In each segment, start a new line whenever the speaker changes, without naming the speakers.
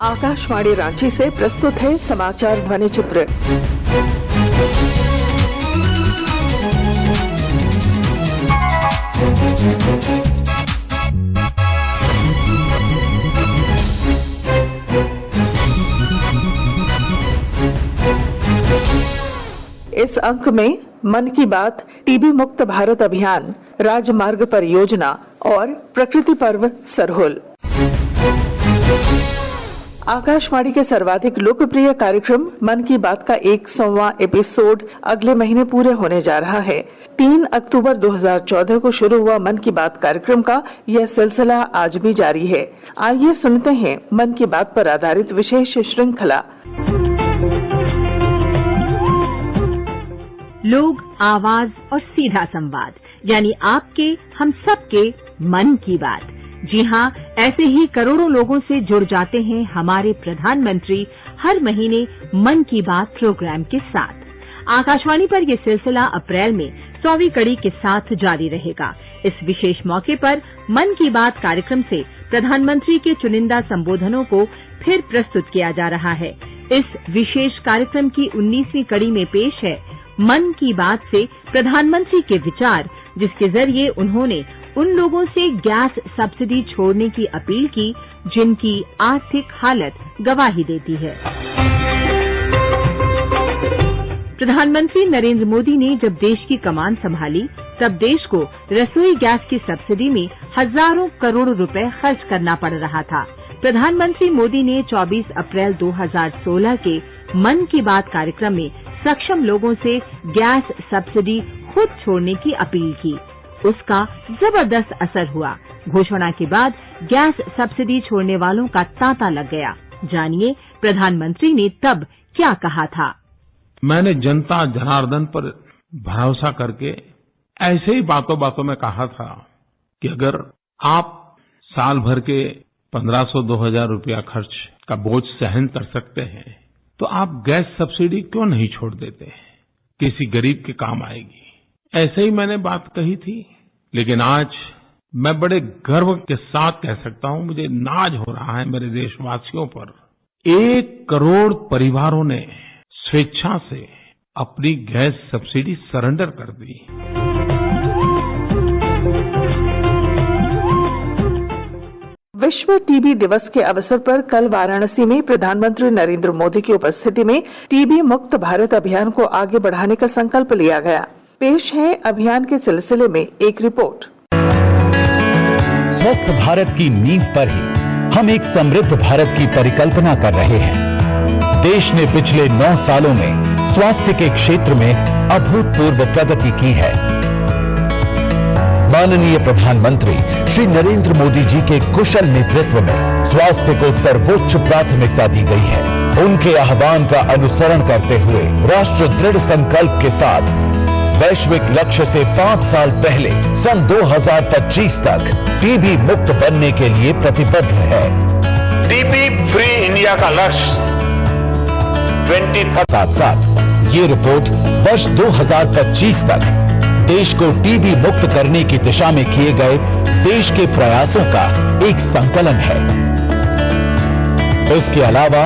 आकाशवाणी रांची से प्रस्तुत है समाचार ध्वनि चित्र। इस अंक में मन की बात, टीबी मुक्त भारत अभियान, राजमार्ग परियोजना और प्रकृति पर्व सरहुल। आकाशवाणी के सर्वाधिक लोकप्रिय कार्यक्रम मन की बात का 100वां एपिसोड अगले महीने पूरे होने जा रहा है। 3 अक्टूबर 2014 को शुरू हुआ मन की बात कार्यक्रम का यह सिलसिला आज भी जारी है। आइए सुनते हैं मन की बात पर आधारित विशेष श्रृंखला।
लोग, आवाज और सीधा संवाद, यानी आपके हम सबके मन की बात। जी हाँ, ऐसे ही करोड़ों लोगों से जुड़ जाते हैं हमारे प्रधानमंत्री हर महीने मन की बात प्रोग्राम के साथ। आकाशवाणी पर यह सिलसिला अप्रैल में 100वीं कड़ी के साथ जारी रहेगा। इस विशेष मौके पर मन की बात कार्यक्रम से प्रधानमंत्री के चुनिंदा संबोधनों को फिर प्रस्तुत किया जा रहा है। इस विशेष कार्यक्रम की 19वीं कड़ी में पेश है मन की बात से प्रधानमंत्री के विचार, जिसके जरिए उन्होंने उन लोगों से गैस सब्सिडी छोड़ने की अपील की जिनकी आर्थिक हालत गवाही देती है। प्रधानमंत्री नरेंद्र मोदी ने जब देश की कमान संभाली, तब देश को रसोई गैस की सब्सिडी में हजारों करोड़ रुपए खर्च करना पड़ रहा था। प्रधानमंत्री मोदी ने 24 अप्रैल 2016 के मन की बात कार्यक्रम में सक्षम लोगों से गैस सब्सिडी खुद छोड़ने की अपील की। उसका जबरदस्त असर हुआ। घोषणा के बाद गैस सब्सिडी छोड़ने वालों का तांता लग गया। जानिए प्रधानमंत्री ने तब क्या कहा था।
मैंने जनता जनार्दन पर भरोसा करके ऐसे ही बातों बातों में कहा था कि अगर आप साल भर के 1500-2000 रुपया खर्च का बोझ सहन कर सकते हैं तो आप गैस सब्सिडी क्यों नहीं छोड़ देते, किसी गरीब के काम आएगी। ऐसे ही मैंने बात कही थी। लेकिन आज मैं बड़े गर्व के साथ कह सकता हूं, मुझे नाज हो रहा है मेरे देशवासियों पर। 1 करोड़ परिवारों ने स्वेच्छा से अपनी गैस सब्सिडी सरेंडर कर दी।
विश्व टीबी दिवस के अवसर पर कल वाराणसी में प्रधानमंत्री नरेंद्र मोदी की उपस्थिति में टीबी मुक्त भारत अभियान को आगे बढ़ाने का संकल्प लिया गया। पेश है अभियान के सिलसिले में एक रिपोर्ट।
स्वस्थ भारत की नींव पर ही हम एक समृद्ध भारत की परिकल्पना कर रहे हैं। देश ने पिछले 9 सालों में स्वास्थ्य के क्षेत्र में अभूतपूर्व प्रगति की है। माननीय प्रधानमंत्री श्री नरेंद्र मोदी जी के कुशल नेतृत्व में स्वास्थ्य को सर्वोच्च प्राथमिकता दी गई है। उनके आह्वान का अनुसरण करते हुए राष्ट्र दृढ़ संकल्प के साथ वैश्विक लक्ष्य से 5 साल पहले सन 2025 तक टीबी मुक्त बनने के लिए प्रतिबद्ध है।
टीबी फ्री इंडिया का लक्ष्य 2030
साथ ये रिपोर्ट वर्ष 2025 तक देश को टीबी मुक्त करने की दिशा में किए गए देश के प्रयासों का एक संकलन है। इसके अलावा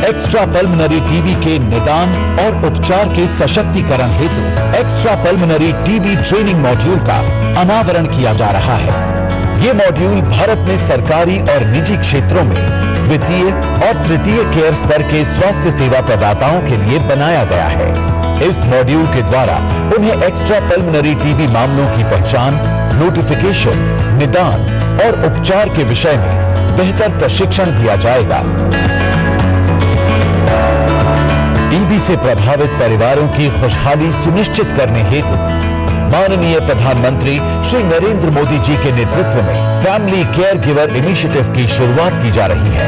एक्स्ट्रा पल्मोनरी टीबी के निदान और उपचार के सशक्तिकरण हेतु extra pulmonary TB training module का अनावरण किया जा रहा है। ये मॉड्यूल भारत में सरकारी और निजी क्षेत्रों में द्वितीय और तृतीय केयर स्तर के स्वास्थ्य सेवा प्रदाताओं के लिए बनाया गया है। इस मॉड्यूल के द्वारा उन्हें एक्स्ट्रा पल्मोनरी टीबी मामलों की पहचान, नोटिफिकेशन, निदान और उपचार के विषय में बेहतर प्रशिक्षण दिया जाएगा। टीबी से प्रभावित परिवारों की खुशहाली सुनिश्चित करने हेतु माननीय प्रधानमंत्री श्री नरेंद्र मोदी जी के नेतृत्व में फैमिली केयर गिवर इनिशिएटिव की शुरुआत की जा रही है।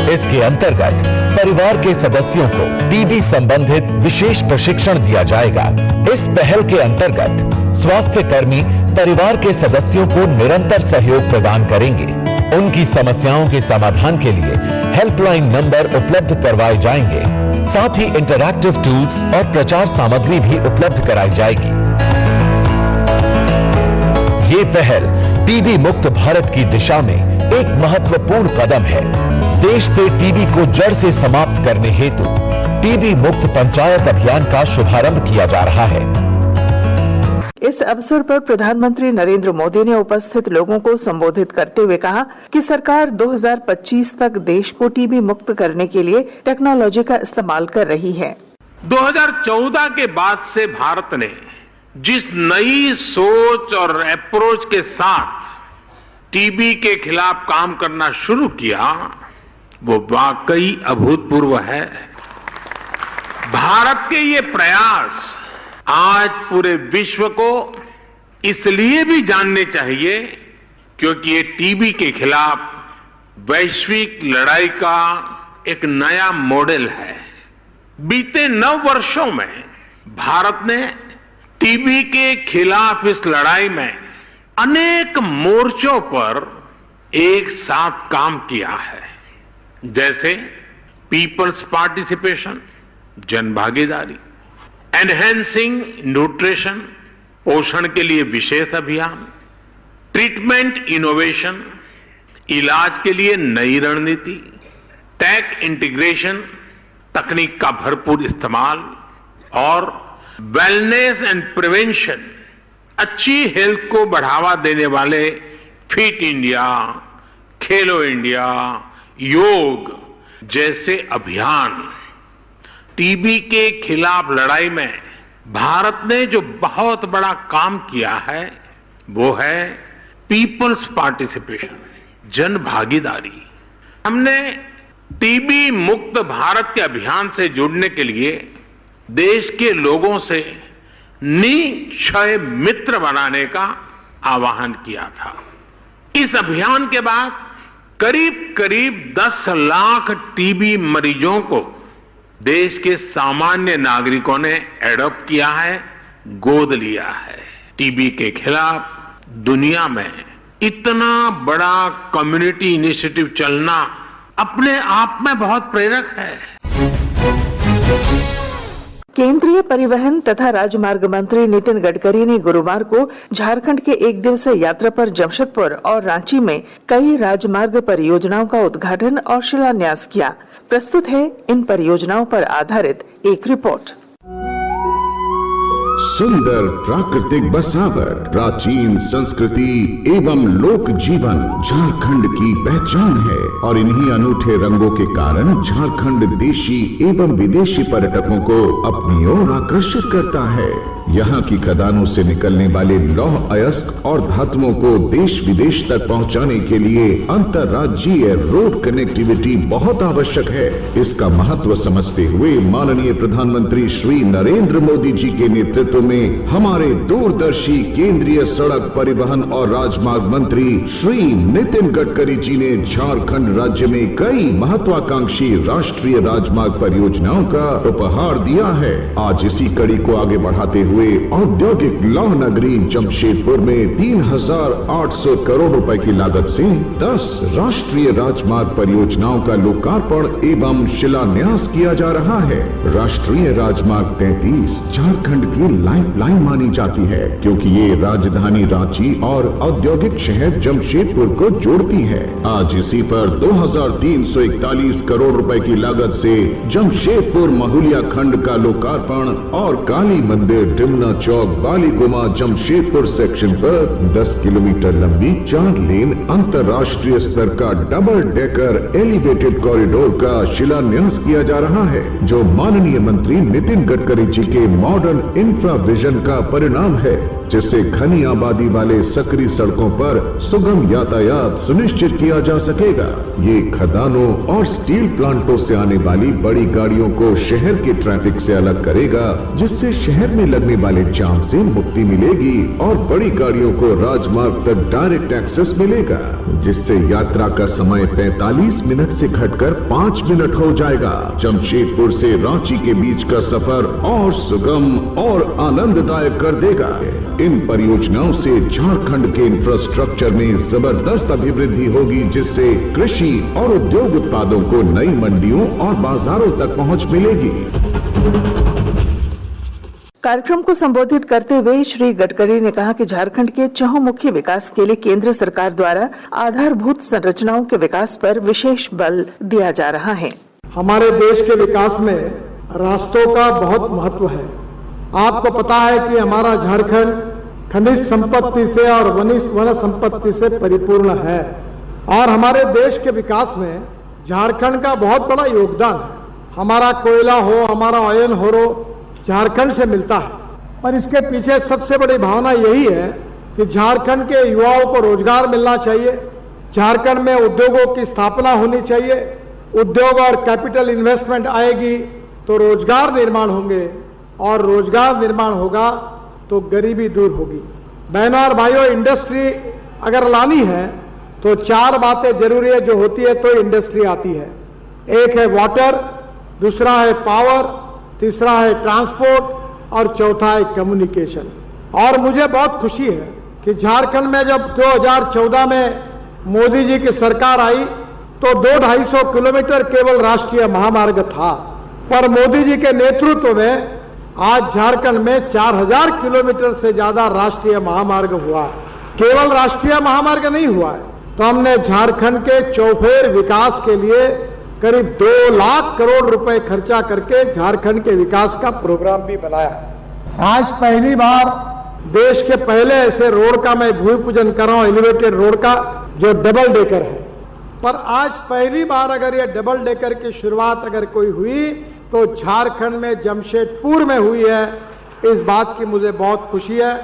इसके अंतर्गत परिवार के सदस्यों को टीबी संबंधित विशेष प्रशिक्षण दिया जाएगा। इस पहल के अंतर्गत स्वास्थ्य कर्मी परिवार के सदस्यों को निरंतर सहयोग प्रदान करेंगे। उनकी समस्याओं के समाधान के लिए हेल्पलाइन नंबर उपलब्ध करवाए जाएंगे। साथ ही इंटरैक्टिव टूल्स और प्रचार सामग्री भी उपलब्ध कराई जाएगी। ये पहल टीबी मुक्त भारत की दिशा में एक महत्वपूर्ण कदम है। देश से टीबी को जड़ से समाप्त करने हेतु टीबी मुक्त पंचायत अभियान का शुभारंभ किया जा रहा है।
इस अवसर पर प्रधानमंत्री नरेंद्र मोदी ने उपस्थित लोगों को संबोधित करते हुए कहा कि सरकार 2025 तक देश को टीबी मुक्त करने के लिए टेक्नोलॉजी का इस्तेमाल कर रही है।
2014 के बाद से भारत ने जिस नई सोच और अप्रोच के साथ टीबी के खिलाफ काम करना शुरू किया, वो वाकई अभूतपूर्व है। भारत के ये प्रयास आज पूरे विश्व को इसलिए भी जानने चाहिए क्योंकि ये टीबी के खिलाफ वैश्विक लड़ाई का एक नया मॉडल है। बीते 9 वर्षों में भारत ने टीबी के खिलाफ इस लड़ाई में अनेक मोर्चों पर एक साथ काम किया है, जैसे पीपल्स पार्टिसिपेशन, जन भागीदारी, एनहेंसिंग न्यूट्रिशन, पोषण के लिए विशेष अभियान, ट्रीटमेंट इनोवेशन, इलाज के लिए नई रणनीति, टेक इंटीग्रेशन, तकनीक का भरपूर इस्तेमाल और वेलनेस एंड प्रिवेंशन, अच्छी हेल्थ को बढ़ावा देने वाले फिट इंडिया, खेलो इंडिया, योग जैसे अभियान। टीबी के खिलाफ लड़ाई में भारत ने जो बहुत बड़ा काम किया है वो है पीपल्स पार्टिसिपेशन, जन भागीदारी। हमने टीबी मुक्त भारत के अभियान से जुड़ने के लिए देश के लोगों से निक्षय मित्र बनाने का आह्वान किया था। इस अभियान के बाद करीब 10 लाख टीबी मरीजों को देश के सामान्य नागरिकों ने एडॉप्ट किया है, गोद लिया है। टीबी के खिलाफ दुनिया में इतना बड़ा कम्युनिटी इनिशिएटिव चलना अपने आप में बहुत प्रेरक है।
केंद्रीय परिवहन तथा राजमार्ग मंत्री नितिन गडकरी ने गुरुवार को झारखंड के एक दिवसीय यात्रा पर जमशेदपुर और रांची में कई राजमार्ग परियोजनाओं का उद्घाटन और शिलान्यास किया। प्रस्तुत है इन परियोजनाओं पर आधारित एक रिपोर्ट।
सुंदर प्राकृतिक बसावट, प्राचीन संस्कृति एवं लोक जीवन झारखंड की पहचान है और इन्हीं अनूठे रंगों के कारण झारखंड देशी एवं विदेशी पर्यटकों को अपनी ओर आकर्षित करता है। यहाँ की खदानों से निकलने वाले लौह अयस्क और धातुओं को देश विदेश तक पहुँचाने के लिए अंतर्राज्यीय रोड कनेक्टिविटी बहुत आवश्यक है। इसका महत्व समझते हुए माननीय प्रधानमंत्री श्री नरेंद्र मोदी जी के नेतृत्व में हमारे दूरदर्शी केंद्रीय सड़क परिवहन और राजमार्ग मंत्री श्री नितिन गडकरी जी ने झारखंड राज्य में कई महत्वाकांक्षी राष्ट्रीय राजमार्ग परियोजनाओं का उपहार दिया है। आज इसी कड़ी को आगे बढ़ाते हुए औद्योगिक लौह नगरी जमशेदपुर में 3,800 करोड़ रुपए की लागत से 10 राष्ट्रीय राजमार्ग परियोजनाओं का लोकार्पण एवं शिलान्यास किया जा रहा है। राष्ट्रीय राजमार्ग 33 झारखंड की लाइफलाइन मानी जाती है क्योंकि ये राजधानी रांची और औद्योगिक शहर जमशेदपुर को जोड़ती है। आज इसी पर 2,341 करोड़ रुपए की लागत से जमशेदपुर महुलिया खंड का लोकार्पण और काली मंदिर डिमना चौक बालीगुमा जमशेदपुर सेक्शन पर 10 किलोमीटर लंबी 4 लेन अंतर्राष्ट्रीय स्तर का डबल डेकर एलिवेटेड कॉरिडोर का शिलान्यास किया जा रहा है, जो माननीय मंत्री नितिन गडकरी जी के मॉडर्न इंफ्रा विजन का परिणाम है, जिससे घनी आबादी वाले सकरी सड़कों पर सुगम यातायात सुनिश्चित किया जा सकेगा। ये खदानों और स्टील प्लांटों से आने वाली बड़ी गाड़ियों को शहर के ट्रैफिक से अलग करेगा, जिससे शहर में लगने वाले जाम से मुक्ति मिलेगी और बड़ी गाड़ियों को राजमार्ग तक डायरेक्ट एक्सेस मिलेगा, जिससे यात्रा का समय 45 मिनट से घटकर 5 मिनट हो जाएगा। जमशेदपुर से रांची के बीच का सफर और सुगम और आनंददायक कर देगा। इन परियोजनाओं से झारखंड के इंफ्रास्ट्रक्चर में जबरदस्त अभिवृद्धि होगी, जिससे कृषि और उद्योग उत्पादों को नई मंडियों और बाजारों तक पहुंच मिलेगी।
कार्यक्रम को संबोधित करते हुए श्री गडकरी ने कहा कि झारखंड के चहुमुखी विकास के लिए केंद्र सरकार द्वारा आधारभूत संरचनाओं के विकास पर विशेष बल दिया जा रहा है।
हमारे देश के विकास में रास्तों का बहुत महत्व है। आपको पता है कि हमारा झारखंड खनिज संपत्ति से और वन संपत्ति से परिपूर्ण है और हमारे देश के विकास में झारखंड का बहुत बड़ा योगदान है। हमारा कोयला हो, हमारा ऑयल हो, झारखंड से मिलता है। पर इसके पीछे सबसे बड़ी भावना यही है कि झारखंड के युवाओं को रोजगार मिलना चाहिए, झारखंड में उद्योगों की स्थापना होनी चाहिए। उद्योग और कैपिटल इन्वेस्टमेंट आएगी तो रोजगार निर्माण होंगे और रोजगार निर्माण होगा तो गरीबी दूर होगी। बहनों और भाइयों, इंडस्ट्री अगर लानी है तो 4 बातें जरूरी है जो होती है तो इंडस्ट्री आती है। एक है वाटर, दूसरा है पावर, तीसरा है ट्रांसपोर्ट और चौथा है कम्युनिकेशन। और मुझे बहुत खुशी है कि झारखंड में जब 2014 में मोदी जी की सरकार आई तो 200-250 किलोमीटर केवल राष्ट्रीय महामार्ग था, पर मोदी जी के नेतृत्व में आज झारखंड में 4000 किलोमीटर से ज्यादा राष्ट्रीय महामार्ग हुआ है। केवल राष्ट्रीय महामार्ग नहीं हुआ है तो हमने झारखंड के चौफेर विकास के लिए करीब 2 लाख करोड़ रुपए खर्चा करके झारखंड के विकास का प्रोग्राम भी बनाया। आज पहली बार देश के पहले ऐसे रोड का मैं भूमि पूजन कर रहा हूं, एलिवेटेड रोड का, जो डबल डेकर है। पर आज पहली बार अगर ये डबल डेकर की शुरुआत अगर कोई हुई तो झारखंड में जमशेदपुर में हुई है। इस बात की मुझे बहुत खुशी है।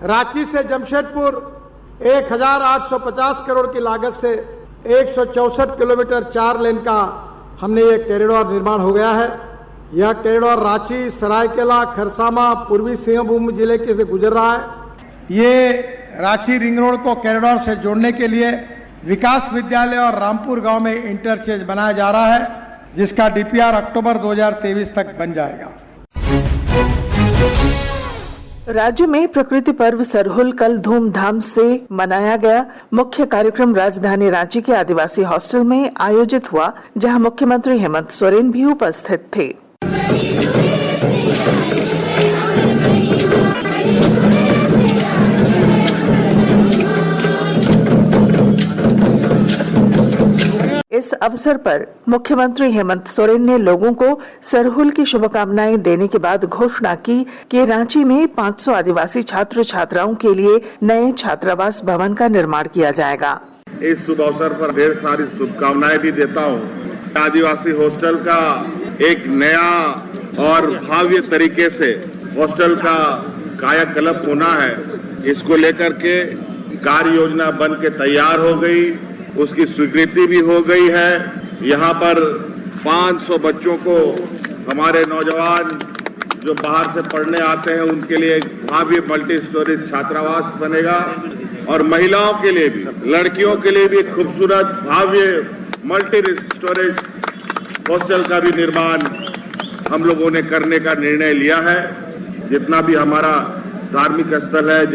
रांची से जमशेदपुर 1850 करोड़ की लागत से 164 किलोमीटर 4 लेन का हमने ये कॉरिडोर निर्माण हो गया है। यह कॉरिडोर रांची, सरायकेला, खरसामा, पूर्वी सिंहभूम जिले के से गुजर रहा है। ये रांची रिंग रोड को कॉरिडोर से जोड़ने के लिए विकास विद्यालय और रामपुर गांव में इंटरचेंज बनाया जा रहा है, जिसका डीपीआर अक्टूबर 2023 तक बन जाएगा।
राज्य में प्रकृति पर्व सरहुल कल धूमधाम से मनाया गया। मुख्य कार्यक्रम राजधानी रांची के आदिवासी हॉस्टल में आयोजित हुआ, जहां मुख्यमंत्री हेमंत सोरेन भी उपस्थित थे। इस अवसर पर मुख्यमंत्री हेमंत सोरेन ने लोगों को सरहुल की शुभकामनाएं देने के बाद घोषणा की कि रांची में 500 आदिवासी छात्र छात्राओं के लिए नए छात्रावास भवन का निर्माण किया जाएगा।
इस शुभ अवसर पर ढेर सारी शुभकामनाएं भी देता हूं। आदिवासी हॉस्टल का एक नया और भव्य तरीके से हॉस्टल का कायाकल्प होना है, इसको लेकर के कार्य योजना बन के तैयार हो गई, उसकी स्वीकृति भी हो गई है। यहाँ पर 500 बच्चों को, हमारे नौजवान जो बाहर से पढ़ने आते हैं उनके लिए भव्य मल्टी स्टोरेज छात्रावास बनेगा और महिलाओं के लिए भी, लड़कियों के लिए भी खूबसूरत भव्य मल्टी स्टोरेज हॉस्टल का भी निर्माण हम लोगों ने करने का निर्णय लिया है। जितना भी हमारा धार्मिक स्थल है,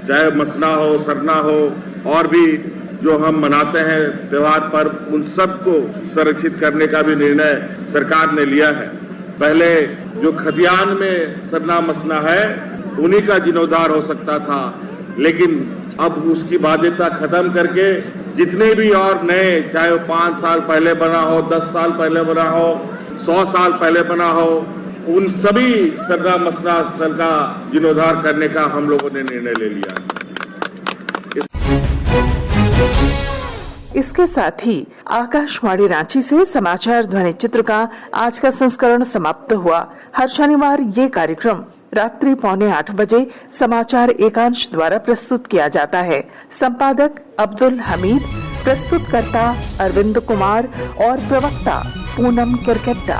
चाहे मसना हो, सरना हो और भी जो हम मनाते हैं त्योहार पर, उन सबको संरक्षित करने का भी निर्णय सरकार ने लिया है। पहले जो खतियान में सरना मसना है उन्हीं का जीर्णोद्धार हो सकता था, लेकिन अब उसकी बाध्यता खत्म करके जितने भी और नए, चाहे वो 5 साल पहले बना हो, 10 साल पहले बना हो, 100 साल पहले बना हो, उन सभी सरना मसना स्थल का जीर्णोद्धार करने का हम लोगों ने निर्णय ले लिया है।
इसके साथ ही आकाशवाणी रांची से समाचार ध्वनि चित्र का आज का संस्करण समाप्त हुआ। हर शनिवार ये कार्यक्रम रात्रि 7:45 बजे समाचार एकांश द्वारा प्रस्तुत किया जाता है। संपादक अब्दुल हमीद, प्रस्तुतकर्ता अरविंद कुमार और प्रवक्ता पूनम किरकेट्टा।